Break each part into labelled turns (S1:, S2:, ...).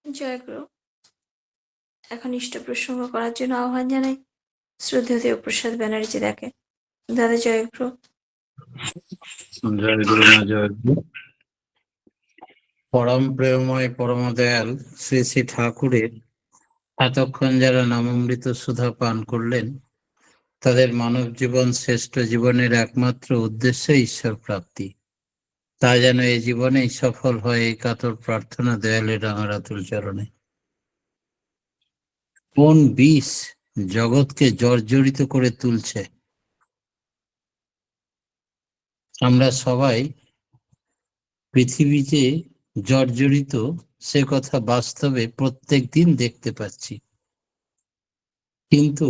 S1: জয়গুরু। এখন ইষ্ট প্রসঙ্গ করার জন্য আহ্বান জানাই শ্রদ্ধেয় দেবপ্রসাদ ব্যানার্জি দাকে। দাদা জয়গুরু।
S2: জয় গুরু মা, জয় গুরু। পরম প্রেমময় পরম দয়াল শ্রী শ্রী ঠাকুরের এতক্ষণ যারা নামামৃত সুধা পান করলেন, তাদের মানব জীবন শ্রেষ্ঠ জীবনের একমাত্র উদ্দেশ্য ঈশ্বর প্রাপ্তি। তা যেন এই জীবনেই সফল হয়, এই কাতর প্রার্থনা দয়ালের রাঙারাতুল চরণে। কোন বিষ জগৎকে জর্জরিত করে তুলছে? আমরা সবাই পৃথিবীতে জর্জরিত, সে কথা বাস্তবে প্রত্যেক দিন দেখতে পাচ্ছি। কিন্তু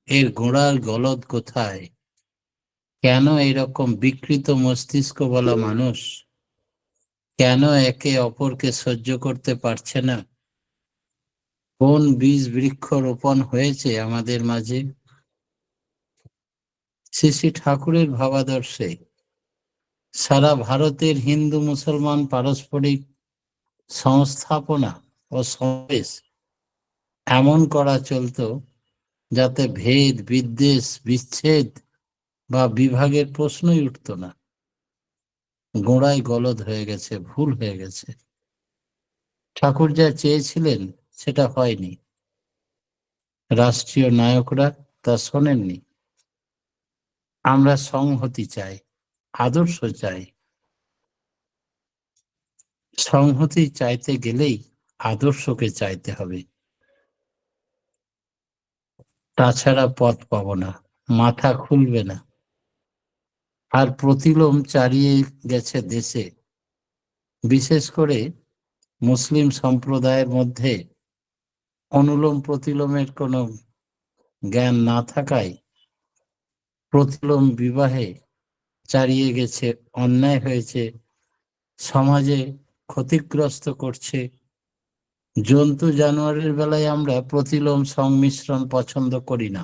S2: এর গোড়ার গলদ কোথায়? কেন এরকম বিকৃত মস্তিষ্ক বলা মানুষ কেন একে অপরকে সহ্য করতে পারছে না? কোন বীজ বৃক্ষ রোপণ হয়েছে আমাদের মাঝে? শ্রী শ্রী ঠাকুরের ভাবাদর্শে সারা ভারতের হিন্দু মুসলমান পারস্পরিক সংস্থাপনা ও সমাবেশ এমন করা চলত যাতে ভেদ, বিদ্বেষ, বিচ্ছেদ বা বিভাগের প্রশ্নই উঠত না। গোড়ায় গলদ হয়ে গেছে, ভুল হয়ে গেছে। ঠাকুর যা চেয়েছিলেন সেটা হয়নি। রাষ্ট্রীয় নায়করা তা শোনেননি। আমরা সংহতি চাই, আদর্শ চাই। সংহতি চাইতে গেলেই আদর্শকে চাইতে হবে, তাছাড়া পথ পাব না, মাথা খুলবে না। আর প্রতিলোম চারিয়ে গেছে দেশে, বিশেষ করে মুসলিম সম্প্রদায়ের মধ্যে অনুলোম প্রতিলোমের কোনো জ্ঞান না থাকায় প্রতিলোম বিবাহে চারিয়ে গেছে, অন্যায় হয়েছে, সমাজে ক্ষতিগ্রস্ত করছে। জন্তু জানোয়ারের বেলায় আমরা প্রতিলোম সংমিশ্রণ পছন্দ করি না।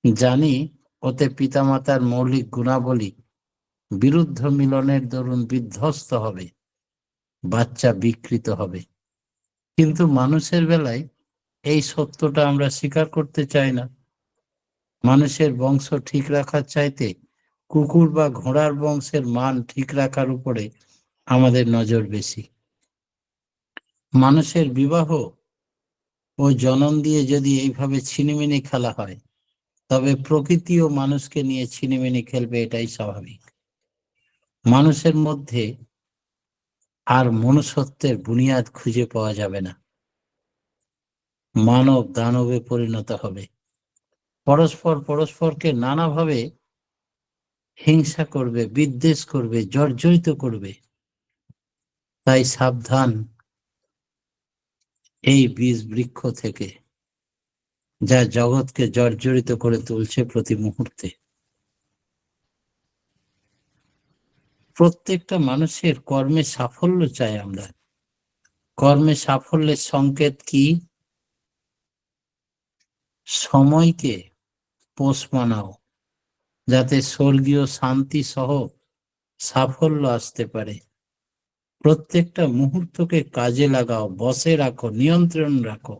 S2: জানি ওতে পিতামাতার মৌলিক গুণাবলী বিরুদ্ধ মিলনের দরুন বিধ্বস্ত হবে, বাচ্চা বিকৃত হবে। কিন্তু মানুষের বেলায় এই সত্যটা আমরা স্বীকার করতে চাই না। মানুষের বংশ ঠিক রাখার চাইতে কুকুর বা ঘোড়ার বংশের মান ঠিক রাখার উপরে আমাদের নজর বেশি। মানুষের বিবাহ ও জনন দিয়ে যদি এইভাবে ছিনিমিনি খেলা হয়, তবে প্রকৃতিও মানুষকে নিয়ে ছিনিমিনি খেলবে, এটাই স্বাভাবিক। মানুষের মধ্যে আর মনুষ্যত্বের বুনিয়াদ খুঁজে পাওয়া যাবে না। মানব দানবে পরিণত হবে, পরস্পরকে নানাভাবে হিংসা করবে, বিদ্বেষ করবে, জর্জরিত করবে। তাই সাবধান এই বীজ বৃক্ষ থেকে, যা জগৎকে জর্জরিত করে তুলছে প্রতি মুহূর্তে। প্রত্যেকটা মানুষের কর্মে সাফল্য চাই আমরা। কর্মে সাফল্যের সংকেত কি? সময়কে পোষ মানাও, যাতে স্বর্গীয় শান্তি সহ সাফল্য আসতে পারে। প্রত্যেকটা মুহূর্তকে কাজে লাগাও, বসে রাখো, নিয়ন্ত্রণ রাখো।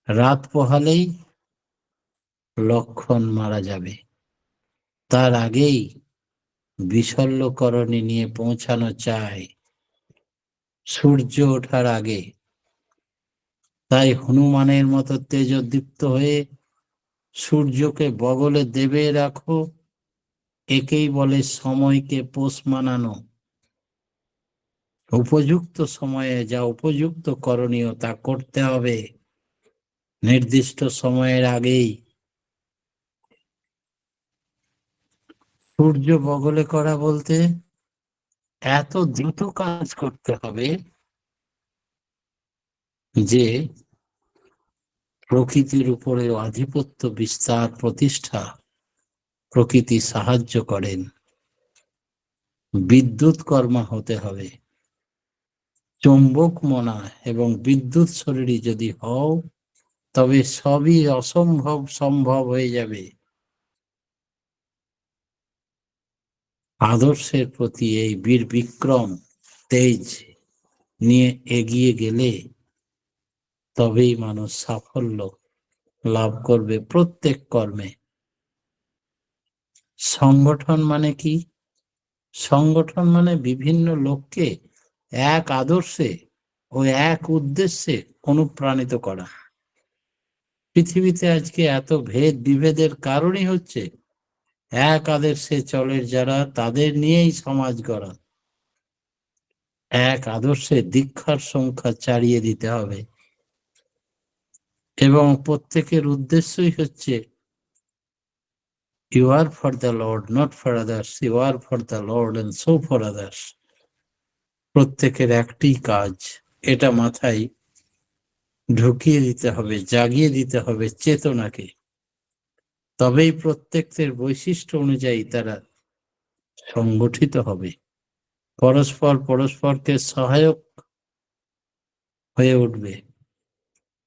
S2: রাত পোহালেই লক্ষণ মারা যাবে, তার আগেই বিশল্যকরণী নিয়ে পৌঁছানো চাই, সূর্য ওঠার আগে। তাই হনুমানের মতো তেজোদীপ্ত হয়ে সূর্যকে বগলে দেবে রাখো। একেই বলে সময়কে পোষ মানানো। উপযুক্ত সময়ে যা উপযুক্ত করণীয় তা করতে হবে, নির্দিষ্ট সময়ের আগেই। সূর্য বগলে করা বলতে এত দ্রুত কাজ করতে হবে যে প্রকৃতির উপরে আধিপত্য বিস্তার প্রতিষ্ঠা প্রকৃতি সাহায্য করেন। বিদ্যুৎ কর্মা হতে হবে, চৌম্বক মনা এবং বিদ্যুৎ শরীরী যদি হও, তবে সবই অসম্ভব সম্ভব হয়ে যাবে। আদর্শের প্রতি এই বীর বিক্রম তেজ নিয়ে এগিয়ে গেলে তবেই মানুষ সাফল্য লাভ করবে প্রত্যেক কর্মে। সংগঠন মানে কি? সংগঠন মানে বিভিন্ন লোককে এক আদর্শে ও এক উদ্দেশ্যে অনুপ্রাণিত করা। পৃথিবীতে আজকে এত ভেদ বিভেদের কারণই হচ্ছে এক আদর্শে চলে যারা, তাদের নিয়েই সমাজ গড়া। এক আদর্শে দীক্ষার সংখ্যা ছাড়িয়ে দিতে হবে এবং প্রত্যেকের উদ্দেশ্যই হচ্ছে you are for the lord, not for others, you are for the lord and so for others. প্রত্যেকের একটি কাজ, এটা মাথায় ঢুকিয়ে দিতে হবে, জাগিয়ে দিতে হবে চেতনাকে। তবেই প্রত্যেকের বৈশিষ্ট্য অনুযায়ী তারা সংগঠিত হবে, পরস্পর পরস্পরকে সহায়ক হয়ে উঠবে।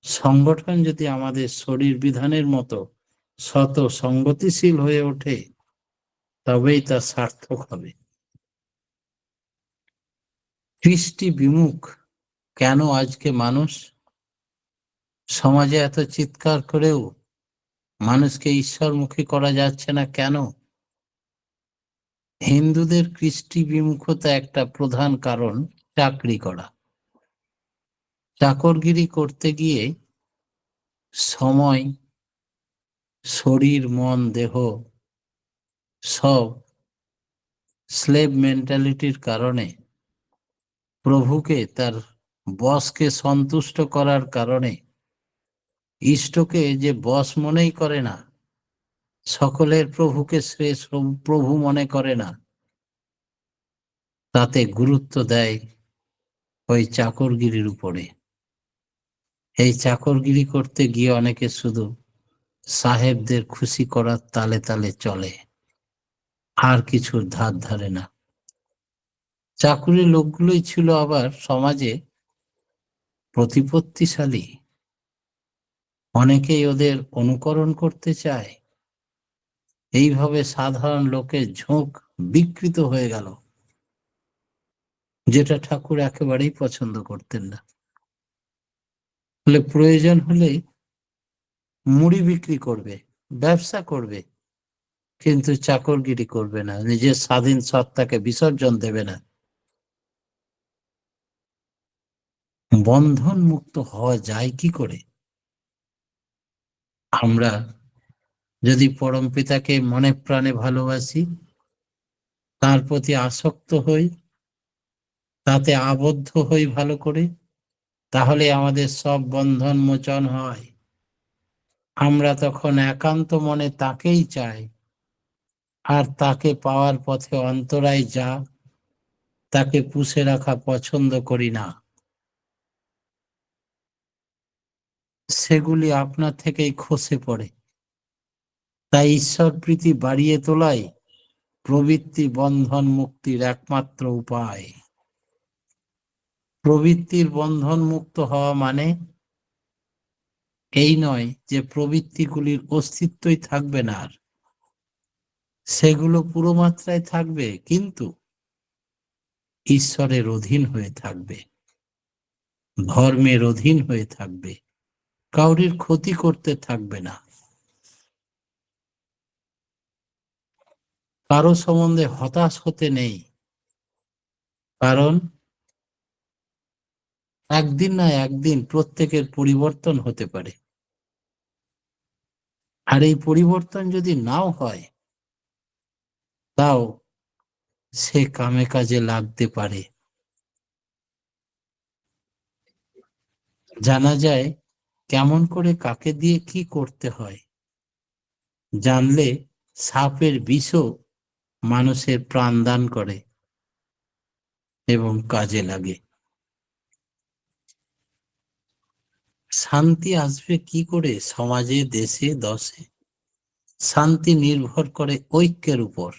S2: সংগঠন যদি আমাদের শরীর বিধানের মতো শত সংগতিশীল হয়ে ওঠে, তবেই তা সার্থক হবে। কৃষ্টি বিমুখ কেন আজকে মানুষ? সমাজে এত চিৎকার করেও মানুষকে ঈশ্বরমুখী করা যাচ্ছে না কেন? হিন্দুদের কৃষ্টি বিমুখতা একটা প্রধান কারণ চাকরি করা। চাকরগিরি করতে গিয়ে সময়, শরীর, মন, দেহ সব স্লেভ মেন্টালিটির কারণে, প্রভুকে, তার বসকে সন্তুষ্ট করার কারণে, ইষ্টকে যে বস মনেই করে না, সকলের প্রভুকে শ্রেষ্ঠ প্রভু মনে করে না, তাতে গুরুত্ব দেয় ওই চাকরগিরির উপরে। এই চাকরগিরি করতে গিয়ে অনেকে শুধু সাহেবদের খুশি করার তালে তালে চলে, আর কিছুর ধার ধারে না। চাকুরি লোকগুলোই ছিল আবার সমাজে প্রতিপত্তিশালী, অনেকেই ওদের অনুকরণ করতে চায়। এইভাবে সাধারণ লোকের ঝোঁক বিকৃত হয়ে গেল, যেটা ঠাকুর একেবারেই পছন্দ করতেন না। ফলে প্রয়োজন হলে মুড়ি বিক্রি করবে, ব্যবসা করবে, কিন্তু চাকরগিরি করবে না, নিজের স্বাধীন সত্তাকে বিসর্জন দেবে না। বন্ধন মুক্ত হওয়া যায় কি করে? আমরা যদি পরম পিতাকে মনে প্রাণে ভালোবাসি, তার প্রতি আসক্ত হই, তাতে আবদ্ধ হই ভালো করে, তাহলে আমাদের সব বন্ধন মোচন হয়। আমরা তখন একান্ত মনে তাকেই চাই, আর তাকে পাওয়ার পথে অন্তরায় যা, তাকে পুষে রাখা পছন্দ করি না। সেগুলি আপনার থেকেই খসে পড়ে। তাই ঈশ্বর প্রীতি বাড়িয়ে তোলাই প্রবৃত্তি বন্ধন মুক্তির একমাত্র উপায়। প্রবৃত্তির বন্ধন মুক্ত হওয়া মানে এই নয় যে প্রবৃত্তিগুলির অস্তিত্বই থাকবে না, আর সেগুলো পুরো মাত্রায় থাকবে, কিন্তু ঈশ্বরের অধীন হয়ে থাকবে, ধর্মের অধীন হয়ে থাকবে, কাউরির ক্ষতি করতে থাকবে না, কারো সম্বন্ধে হতাশ হতে নেই। কারণ একদিন না একদিন প্রত্যেকের পরিবর্তন হতে পারে, আর এই পরিবর্তন যদি নাও হয়, তাও সে কামে কাজে লাগতে পারে। জানা যায় কেমন করে কাকে দিয়ে কি করতে হয়। জানলে সাপের বিষও মানুষের প্রাণ দান করে এবং কাজে লাগে। শান্তি আসবে কি করে সমাজে, দেশে, দশে? শান্তি নির্ভর করে ঐক্যের উপর।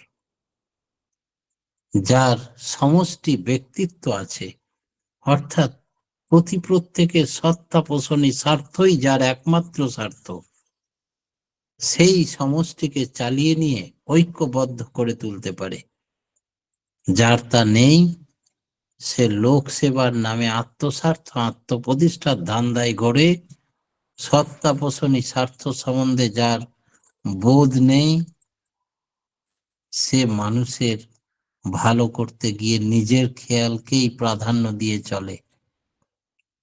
S2: যার সমষ্টি ব্যক্তিত্ব আছে, অর্থাৎ প্রত্যেকের সত্তা পোষণী স্বার্থই যার একমাত্র স্বার্থ, সেই সমষ্টিকে চালিয়ে নিয়ে ঐক্যবদ্ধ করে তুলতে পারে। যার তা নেই, সে লোক সেবার নামে আত্মস্বার্থ আত্মপ্রতিষ্ঠার ধান্দায় গড়ে সত্তা পোষণী স্বার্থ সম্বন্ধে যার বোধ নেই, সে মানুষের ভালো করতে গিয়ে নিজের খেয়ালকেই প্রাধান্য দিয়ে চলে,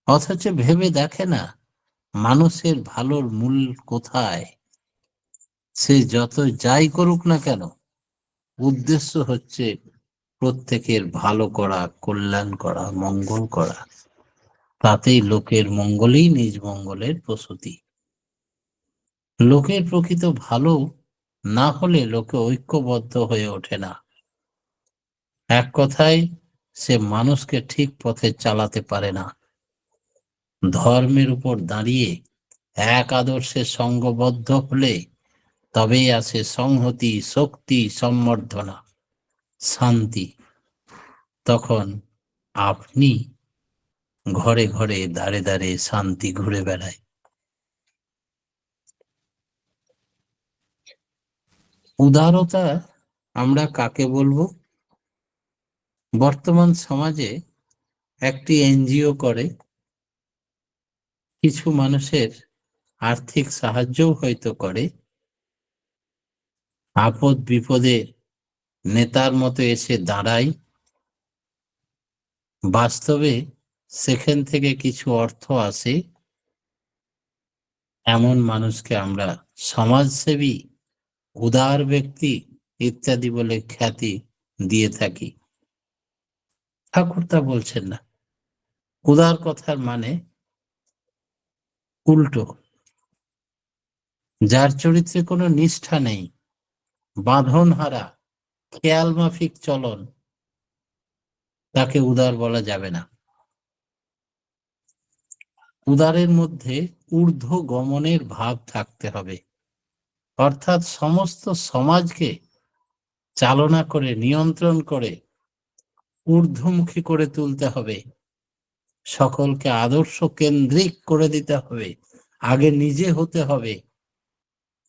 S2: অথচ ভেবে দেখে না মানুষের ভালোর মূল কোথায়। সে যত যাই করুক না কেন, উদ্দেশ্য হচ্ছে প্রত্যেকের ভালো করা, কল্যাণ করা, মঙ্গল করা। তাতেই লোকের মঙ্গলেই নিজ মঙ্গলের প্রসূতি। লোকের প্রকৃত ভালো না হলে লোকে ঐক্যবদ্ধ হয়ে ওঠে না। এক কথায়, সে মানুষকে ঠিক পথে চালাতে পারে না। ধর্মের উপর দাঁড়িয়ে এক আদর্শে সঙ্গবদ্ধ হলে তবেই আসে সংহতি, শক্তি, সম্বর্ধনা, শান্তি। তখন আপনি ঘরে ঘরে দাঁড়ে দাঁড়ে শান্তি ঘুরে বেড়ায়। উদারতা আমরা কাকে বলবো? বর্তমান সমাজে একটি এনজিও করে, কিছু মানুষের আর্থিক সাহায্যও হয়তো করে, আপদ বিপদে নেতার মতো এসে দাঁড়ায়। বাস্তবে সেখান থেকে কিছু অর্থ আসে, এমন মানুষকে আমরা সমাজসেবী, উদার ব্যক্তি ইত্যাদি বলে খ্যাতি দিয়ে থাকি। ঠাকুর তা বলছেন না। উদার কথার মানে উল্টো। যার চরিত্রে কোনো নিষ্ঠা নেই, বাঁধনহারা, খেয়াল মাফিক চলন, তাকে উদার বলা যাবে না। উদারের মধ্যে ঊর্ধ্ব গমনের ভাব থাকতে হবে, অর্থাৎ সমস্ত সমাজকে চালনা করে, নিয়ন্ত্রণ করে ঊর্ধ্বমুখী করে তুলতে হবে, সকলকে আদর্শ কেন্দ্রিক করে দিতে হবে। আগে নিজে হতে হবে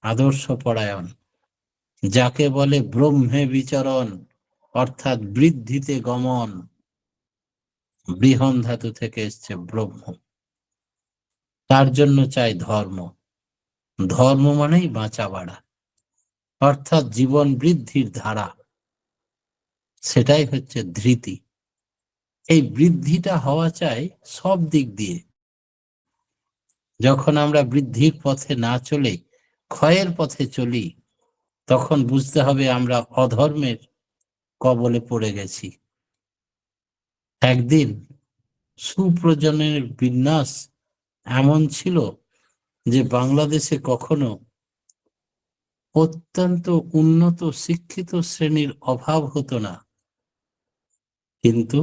S2: আদর্শ পরায়ণ, যাকে বলে ব্রহ্মে বিচরণ, অর্থাৎ বৃদ্ধিতে গমন। বৃহন ধাতু থেকে এসছে ব্রহ্ম। তার জন্য চাই ধর্ম। ধর্ম মানেই বাঁচা বাড়া, অর্থাৎ জীবন বৃদ্ধির ধারা। সেটাই হচ্ছে ধৃতি। এই বৃদ্ধিটা হওয়া চাই সব দিক দিয়ে। যখন আমরা বৃদ্ধির পথে না চলে ক্ষয়ের পথে চলি, তখন বুঝতে হবে আমরা অধর্মের কবলে পড়ে গেছি। একদিন সুপ্রজনের বিন্যাস এমন ছিল যে বাংলাদেশে কখনো অত্যন্ত উন্নত শিক্ষিত শ্রেণীর অভাব হতো না, কিন্তু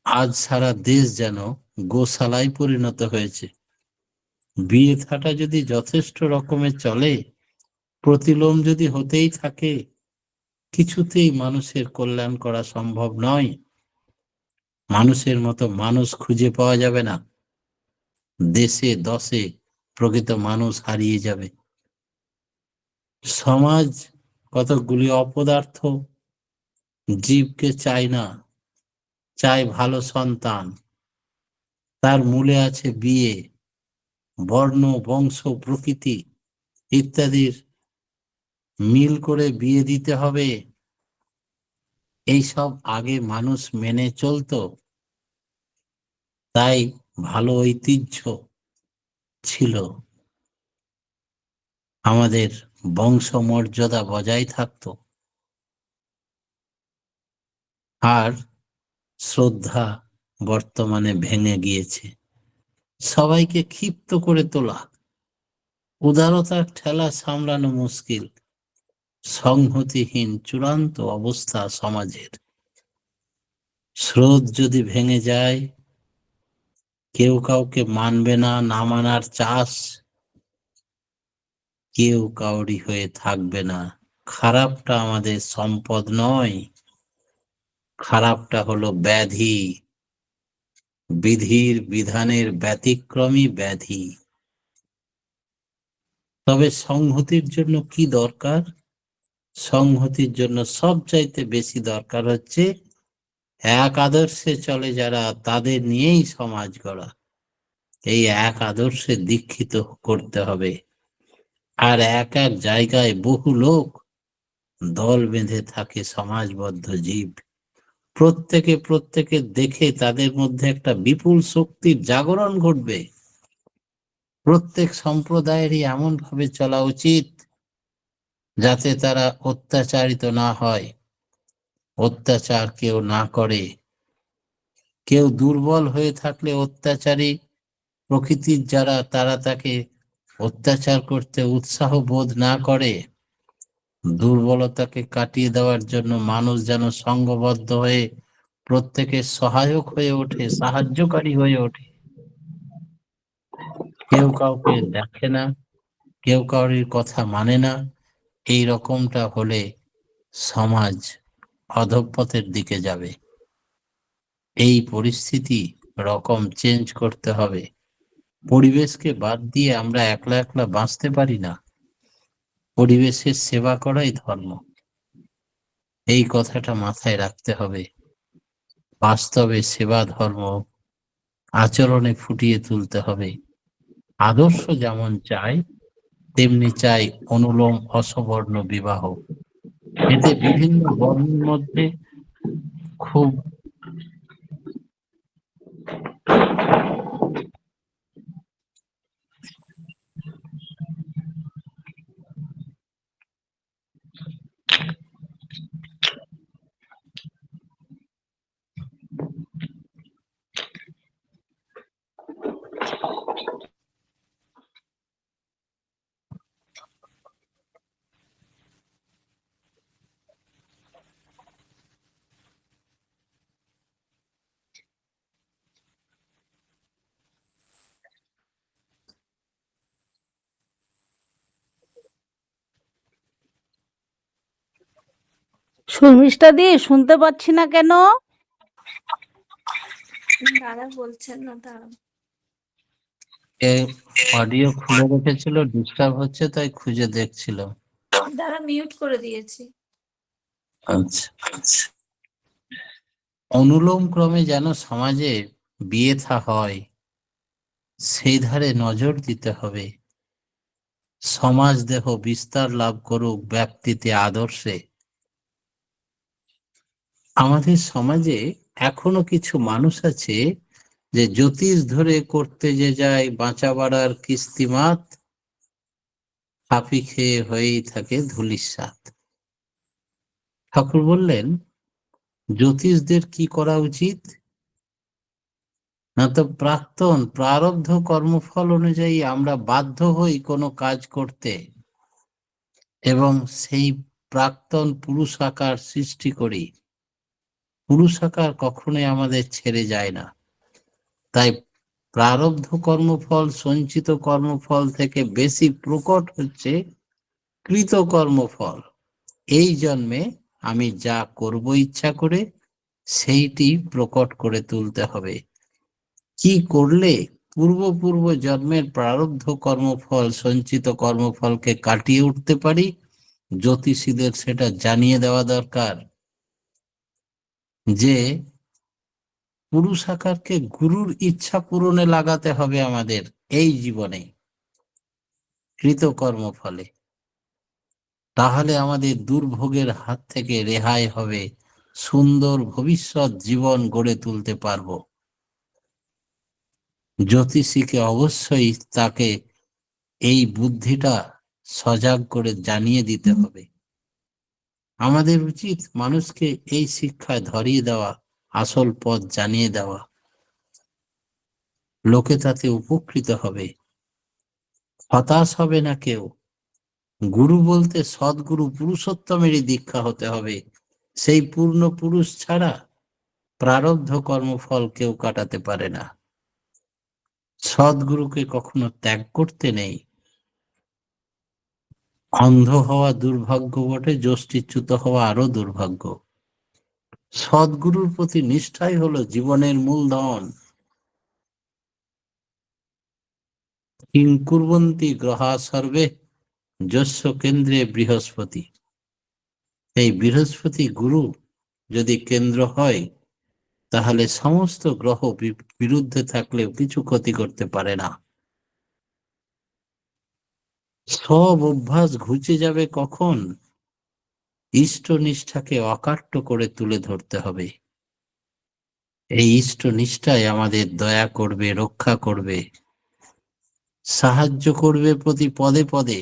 S2: আজ সারা দেশ যেন গোশালায় পরিণত হয়েছে। বিয়ে থাটা যদি যথেষ্ট রকমের চলে, প্রতিলোম যদি হতেই থাকে, কিছুতেই মানুষের কল্যাণ করা সম্ভব নয়। মানুষের মতো মানুষ খুঁজে পাওয়া যাবে না। দেশে দশে প্রকৃত মানুষ হারিয়ে যাবে। সমাজ কতকগুলি অপদার্থ জীবকে চায় না, চায় ভালো সন্তান। তার মূলে আছে বিয়ে, বর্ণ, বংশ, প্রকৃতি ইত্যাদির মিল করে বিয়ে দিতে হবে। এইসব আগে মানুষ মেনে চলতো, তাই ভালো ঐতিহ্য ছিল, আমাদের বংশমর্যাদা বজায় থাকতো। আর শ্রদ্ধা বর্তমানে ভেঙে গিয়েছে। সবাইকে ক্ষিপ্ত করে তোলা, উদারতার ঠেলা সামলানো মুশকিল, সংহতিহীন চূড়ান্ত অবস্থা সমাজের। স্রোত যদি ভেঙে যায়, কেউ কাউকে মানবে না, না মানার চাষ, কেউ কাউরি হয়ে থাকবে না। খারাপটা আমাদের সম্পদ নয়, খারাপটা হলো ব্যাধি, বিধির বিধানের ব্যতিক্রমী ব্যাধি। তবে সংহতির জন্য কি দরকার? সংহতির জন্য সবচাইতে বেশি দরকার হচ্ছে এক আদর্শে চলে যারা, তাদের নিয়েই সমাজ গড়া। এই এক আদর্শে দীক্ষিত করতে হবে। আর এক এক জায়গায় বহু লোক দল বেঁধে থাকে, সমাজবদ্ধ জীব। প্রত্যেকে দেখে তাদের মধ্যে একটা বিপুল শক্তির জাগরণ ঘটবে। প্রত্যেক সম্প্রদায়েরই এমন ভাবে চলা উচিত যাতে তারা অত্যাচারিত না হয়, অত্যাচার কেউ না করে। কেউ দুর্বল হয়ে থাকলে অত্যাচারী প্রকৃতির যারা, তারা তাকে অত্যাচার করতে উৎসাহ বোধ না করে। দুর্বলতাকে কাটিয়ে দেওয়ার জন্য মানুষ যেন সংঘবদ্ধ হয়ে প্রত্যেকের সহায়ক হয়ে ওঠে, সাহায্যকারী হয়ে ওঠে। কেউ কাউকে দেখে না, কেউ কাউরির কথা মানে না। এই রকমটা হলে সমাজ অধঃপথের দিকে যাবে। এই পরিস্থিতি রকম চেঞ্জ করতে হবে। পরিবেশকে বাদ দিয়ে আমরা একলা একলা বাঁচতে পারি না। পরিবেশের সেবা করাই ধর্ম। এই কথাটা মাথায় রাখতে হবে। বাস্তবে সেবা ধর্ম আচরণে ফুটিয়ে তুলতে হবে। আদর্শ যেমন চাই, তেমনি চাই অনুলোম অসবর্ণ বিবাহ। এতে বিভিন্ন বর্ণের মধ্যে খুব
S3: শর্মিষ্ঠা দি, শুনতে পাচ্ছি না কেন?
S1: দাদা বলছেন না, দাঁড়ান।
S2: অডিও খুলে রেখেছিল, ডিস্টার্ব হচ্ছে, তাই খুঁজে দেখছিলাম।
S1: দাদা মিউট করে দিয়েছি।
S2: আচ্ছা, অনুলোম ক্রমে যেন সমাজে বিয়ে থা হয়, সেই ধারে নজর দিতে হবে। সমাজ দেহ বিস্তার লাভ করুক ব্যক্তিতে আদর্শে। আমাদের সমাজে এখনো কিছু মানুষ আছে যে জ্যোতিষ ধরে করতে যে যায় বাঁচা বাড়ার কিস্তিমাত, হাপি খেয়ে হয়েই থাকে ধূলিসাৎ। ঠাকুর বললেন জ্যোতিষদের কি করা উচিত না, তো প্রারব্ধ কর্মফল অনুযায়ী আমরা বাধ্য হই কোনো কাজ করতে, এবং সেই প্রাক্তন পুরুষাকার সৃষ্টি করি। পুরুষাকার কখনোই আমাদের ছেড়ে যায় না। তাই প্রারব্ধ কর্মফল সঞ্চিত কর্মফল থেকে বেশি প্রকট হচ্ছে কৃত কর্মফল। এই জন্মে আমি যা করব ইচ্ছা করে, সেইটি প্রকট করে তুলতে হবে। কি করলে পূর্ব জন্মের প্রারব্ধ কর্মফল, সঞ্চিত কর্মফলকে কাটিয়ে উঠতে পারি, জ্যোতিষীদের সেটা জানিয়ে দেওয়া দরকার। যে পুরুষাকারকে গুরুর ইচ্ছা পূরণে লাগাতে হবে আমাদের এই জীবনে কৃতকর্ম ফলে। তাহলে আমাদের দুর্ভোগের হাত থেকে রেহাই হবে, সুন্দর ভবিষ্যৎ জীবন গড়ে তুলতে পারব। জ্যোতিষীকে অবশ্যই তাকে এই বুদ্ধিটা সজাগ করে জানিয়ে দিতে হবে। আমাদের উচিত মানুষকে এই শিক্ষায় ধরিয়ে দেওয়া, আসল পথ জানিয়ে দেওয়া। লোকে তাতে উপকৃত হবে, হতাশ হবে না কেউ। গুরু বলতে সদ্গুরু পুরুষোত্তমেরই দীক্ষা হতে হবে। সেই পূর্ণ পুরুষ ছাড়া প্রারব্ধ কর্মফল কেউ কাটাতে পারে না। সদ্গুরুকে কখনো ত্যাগ করতে নেই। অন্ধ হওয়া দুর্ভাগ্য বটে, যষ্টিচ্যুত হওয়া আরো দুর্ভাগ্য। সদ্গুরুর প্রতি নিষ্ঠাই হলো জীবনের মূলধন। কিং কুর্বন্তি গ্রহা সর্বে যস্য কেন্দ্রে বৃহস্পতি। এই বৃহস্পতি গুরু যদি কেন্দ্র হয়, তাহলে সমস্ত গ্রহ বিরুদ্ধে থাকলেও কিছু ক্ষতি করতে পারে না। সব অভ্যাস ঘুচে যাবে কখন? ইষ্ট নিষ্ঠাকে অকাট্য করে তুলে ধরতে হবে। এই ইষ্ট নিষ্ঠাই আমাদের দয়া করবে, রক্ষা করবে, সাহায্য করবে প্রতি পদে পদে।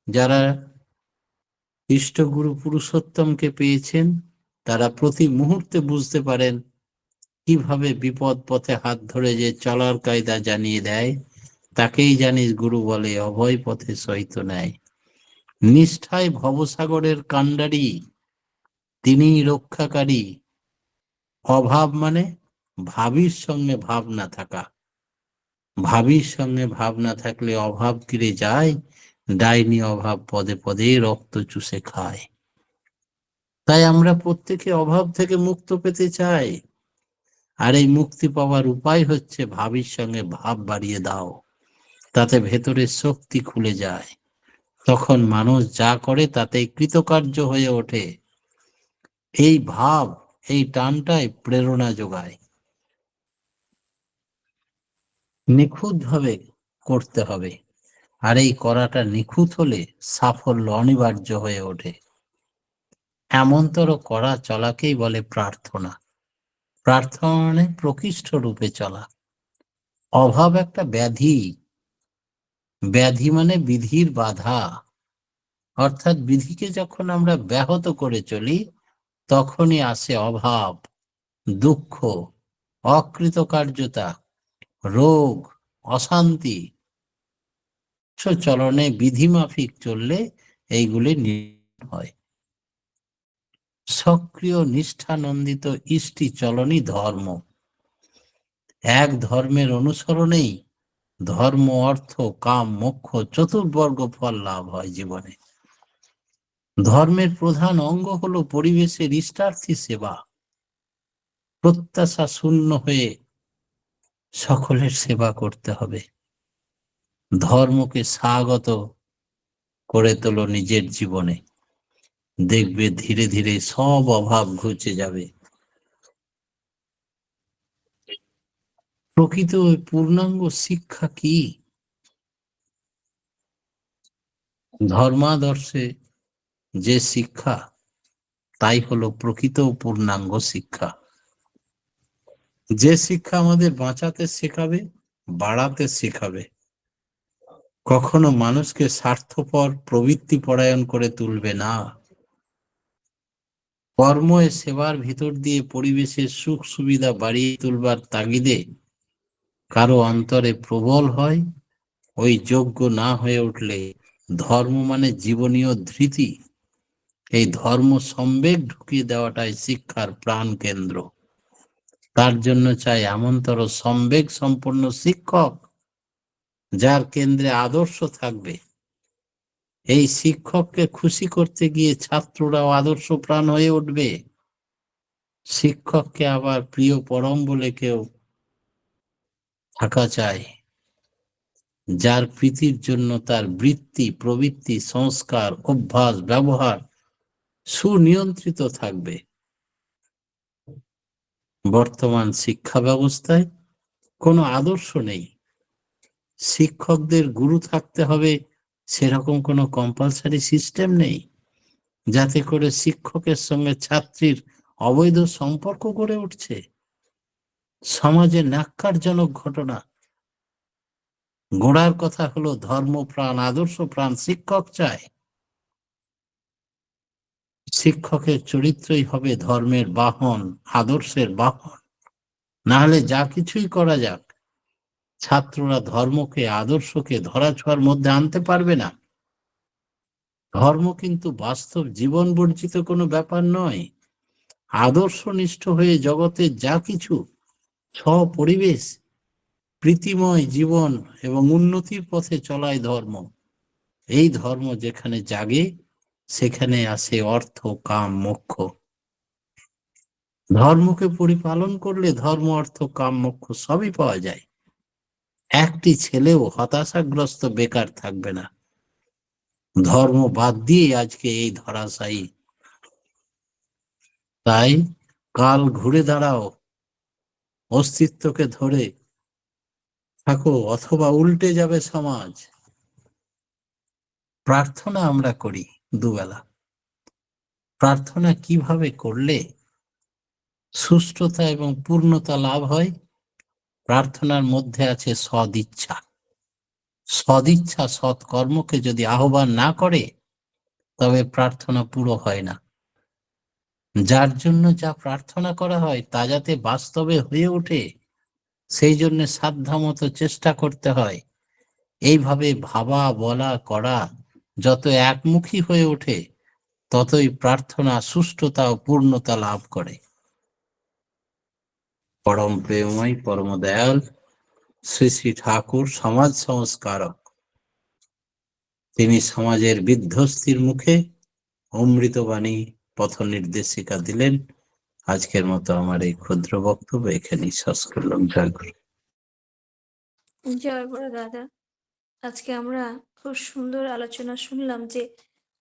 S2: যারা ইষ্টগুরু পুরুষোত্তমকে পেয়েছেন, তারা প্রতি মুহূর্তে বুঝতে পারেন কিভাবে বিপদ পথে হাত ধরে যে চলার কায়দা জানিয়ে দেয়, তাকেই জানিস গুরু বলে, অভয় পথে সহিত নেয়। নিষ্ঠায় ভবসাগরের কাণ্ডারি, তিনি রক্ষাকারী। অভাব মানে ভাবির সঙ্গে ভাব না থাকা। ভাবির সঙ্গে ভাব না থাকলে অভাব কিরে যায়, ডাইনি অভাব পদে পদে রক্ত চুষে খায়। তাই আমরা প্রত্যেকে অভাব থেকে মুক্ত পেতে চাই, আর এই মুক্তি পাওয়ার উপায় হচ্ছে ভাবির সঙ্গে ভাব বাড়িয়ে দাও, তাতে ভেতরের শক্তি খুলে যায়। তখন মানুষ যা করে তাতেই কৃতকার্য হয়ে ওঠে। এই ভাব, এই টানটাই প্রেরণা যোগায়। নিখুঁত ভাবে করতে হবে, আর এই করাটা নিখুঁত হলে সাফল্য অনিবার্য হয়ে ওঠে। এমনতর করা চলাকেই বলে প্রার্থনা। প্রার্থনা মানে প্রকৃষ্ট রূপে চলা। অভাব একটা ব্যাধি। ব্যাধি মানে বিধির বাধা। অর্থাৎ বিধিকে যখন আমরা ব্যাহত করে চলি, তখনই আসে অভাব, দুঃখ, অকৃতকার্যতা, রোগ, অশান্তি। চলনে বিধিমাফিক চললে এইগুলি নির্মূল হয়। সক্রিয় নিষ্ঠানন্দিত ইষ্টি চলনই ধর্ম। এক ধর্মের অনুসরণেই ধর্ম, অর্থ, কাম, মোক্ষ চতুর্বর্গ ফল লাভ হয় জীবনে। ধর্মের প্রধান অঙ্গ হলো পরিবেশের ইষ্টার্থী সেবা। প্রত্যাশা শূন্য হয়ে সকলের সেবা করতে হবে। ধর্মকে স্বাগত করে তোলো নিজের জীবনে, দেখবে ধীরে ধীরে সব অভাব ঘুচে যাবে। প্রকৃত পূর্ণাঙ্গ শিক্ষা কি? ধর্মাদর্শে যে শিক্ষা, তাই হলো প্রকৃত পূর্ণাঙ্গ শিক্ষা। যে শিক্ষা আমাদের বাঁচাতে শেখাবে, বাড়াতে শেখাবে, কখনো মানুষকে স্বার্থপর প্রবৃত্তি পরায়ণ করে তুলবে না। কর্ম এ সেবার ভিতর দিয়ে পরিবেশের সুখ সুবিধা বাড়িয়ে তুলবার তাগিদে কারো অন্তরে প্রবল হয়, ওই যোগ্য না হয়ে উঠলে ধর্ম মানে জীবনীয় ধৃতি, এই ধর্ম সম্বেগ ঢুকিয়ে দেওয়াটাই শিক্ষার প্রাণ কেন্দ্র। তার জন্য চাই এমনতর সম্বেগ সম্পন্ন শিক্ষক, যার কেন্দ্রে আদর্শ থাকবে। এই শিক্ষককে খুশি করতে গিয়ে ছাত্ররাও আদর্শ প্রাণ হয়ে উঠবে। শিক্ষককে আবার প্রিয় পরম বলে কেউ থাকা চাই, যার প্রীতির জন্য তার বৃত্তি, প্রবৃত্তি, সংস্কার, অভ্যাস, ব্যবহার সুনিয়ন্ত্রিত থাকবে। বর্তমান শিক্ষা ব্যবস্থায় কোনো আদর্শ নেই। শিক্ষকদের গুরু থাকতে হবে সেরকম কোনো কম্পালসারি সিস্টেম নেই, যাতে করে শিক্ষকের সঙ্গে ছাত্রীর অবৈধ সম্পর্ক গড়ে উঠছে। সমাজে ন্যাক্কারজনক ঘটনা। গোড়ার কথা হলো ধর্মপ্রাণ, আদর্শ প্রাণ শিক্ষক চায়। শিক্ষকের চরিত্রই হবে ধর্মের বাহন, আদর্শের বাহন। না হলে যা কিছুই করা যাক, ছাত্ররা ধর্মকে, আদর্শকে ধরাছোঁয়ার মধ্যে আনতে পারবে না। ধর্ম কিন্তু বাস্তব জীবন বর্জিত কোনো ব্যাপার নয়। আদর্শনিষ্ঠ হয়ে জগতের যা কিছু পরিবেশ, প্রীতিময় জীবন এবং উন্নতির পথে চলায় ধর্ম। এই ধর্ম যেখানে জাগে, সেখানে আসে অর্থ, কাম, মোক্ষ। ধর্মকে পরিপালন করলে ধর্ম, অর্থ, কাম, মোক্ষ সবই পাওয়া যায়। একটি ছেলেও হতাশাগ্রস্ত বেকার থাকবে না। ধর্ম বাদ দিয়ে আজকে এই ধরাশায়ী তাই কাল ঘুরে দাঁড়াও, অস্তিত্বকে ধরে থাকো, অথবা উল্টে যাবে সমাজ। প্রার্থনা আমরা করি দুবেলা। প্রার্থনা কিভাবে করলে সুষ্ঠুতা এবং পূর্ণতা লাভ হয়? প্রার্থনার মধ্যে আছে সদিচ্ছা। সদিচ্ছা সৎকর্মকে যদি আহ্বান না করে, তবে প্রার্থনা পুরো হয় না। যার জন্য যা প্রার্থনা করা হয় তা যাতে বাস্তবে হয়ে ওঠে, সেই জন্য সাধ্যমতো চেষ্টা করতে হয়। এইভাবে ভাবা, বলা, করা যত একমুখী হয়ে ওঠে, ততই প্রার্থনা সুষ্ঠুতা ও পূর্ণতা লাভ করে। পরম প্রেমময়, পরম দয়াল শ্রী শ্রী ঠাকুর সমাজ সংস্কারক। তিনি সমাজের বিধ্বস্তির মুখে অমৃতবাণী পথ নির্দেশিকা দিলেন। আজকের মতো আমার এই ক্ষুদ্র বক্তব্য এখানেই শেষ করলাম। জয় গুরু।
S1: জয় গুরু দাদা। আজকে আমরা খুব সুন্দর আলোচনা শুনলাম যে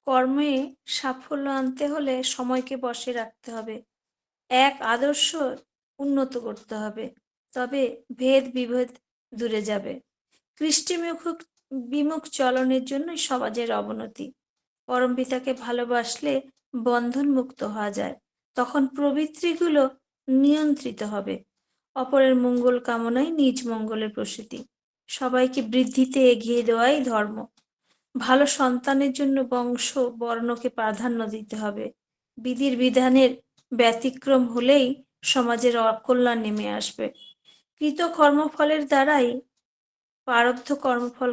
S1: কর্মে সাফল্য আনতে হলে সময়কে বশে রাখতে হবে, এক আদর্শ উন্নত করতে হবে, তবে ভেদ বিভেদ দূরে যাবে। কৃষ্টিমুখ বিমুখ চলনের জন্যই সমাজের অবনতি। পরমপিতাকে ভালোবাসলে বন্ধন মুক্ত হওয়া যায়, তখন প্রবৃত্তিগুলো নিয়ন্ত্রিত হবে। অপরের মঙ্গল কামনাই নিজ মঙ্গলের প্রসূতি। সবাইকে বৃদ্ধিতে এগিয়ে দেওয়াই ধর্ম। ভালো সন্তানের জন্য বংশ বর্ণকে প্রাধান্য দিতে হবে। বিধির বিধানের ব্যতিক্রম হলেই সমাজের অকল্যাণ নেমে আসবে। কৃত কর্মফলের দ্বারাই প্রারব্ধ কর্মফল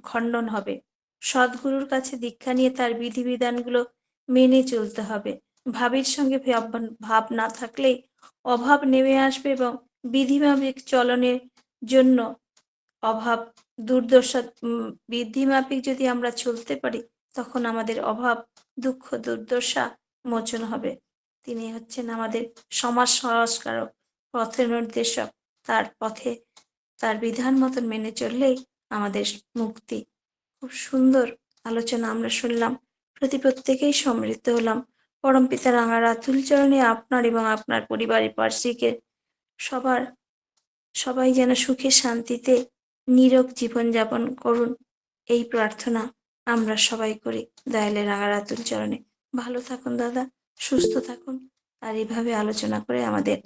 S1: খণ্ডন হবে। সদ্গুরুর কাছে দীক্ষা নিয়ে তার বিধিবিধানগুলো মেনে চলতে হবে। ভাবের সঙ্গে ভাব না থাকলেই অভাব নেমে আসবে এবং বিধিমাফিক চলনের জন্য অভাব দুর্দশা বিধিমাফিক যদি আমরা চলতে পারি, তখন আমাদের অভাব দুঃখ দুর্দশা মোচন হবে। তিনি হচ্ছেন আমাদের সমাজ সংস্কারক, পথের নির্দেশক। তার পথে তার বিধান মতন মেনে চললেই আমাদের মুক্তি। খুব সুন্দর আলোচনা আমরা শুনলাম, প্রত্যেকেই সমৃদ্ধ হলাম। পরমপিতা রাঙা রাতুল চরণে আপনার এবং আপনার পরিবারের পার্শ্বিকের সবাই যেন সুখে শান্তিতে নীরব জীবনযাপন করুন, এই প্রার্থনা আমরা সবাই করি দয়ালের রাঙা রাতুল চরণে। ভালো থাকুন দাদা, সুস্থ থাকুন, আর এইভাবে আলোচনা করে আমাদের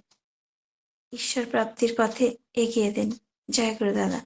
S1: ঈশ্বর প্রাপ্তির পথে এগিয়ে দিন। জয় গুরু দাদা।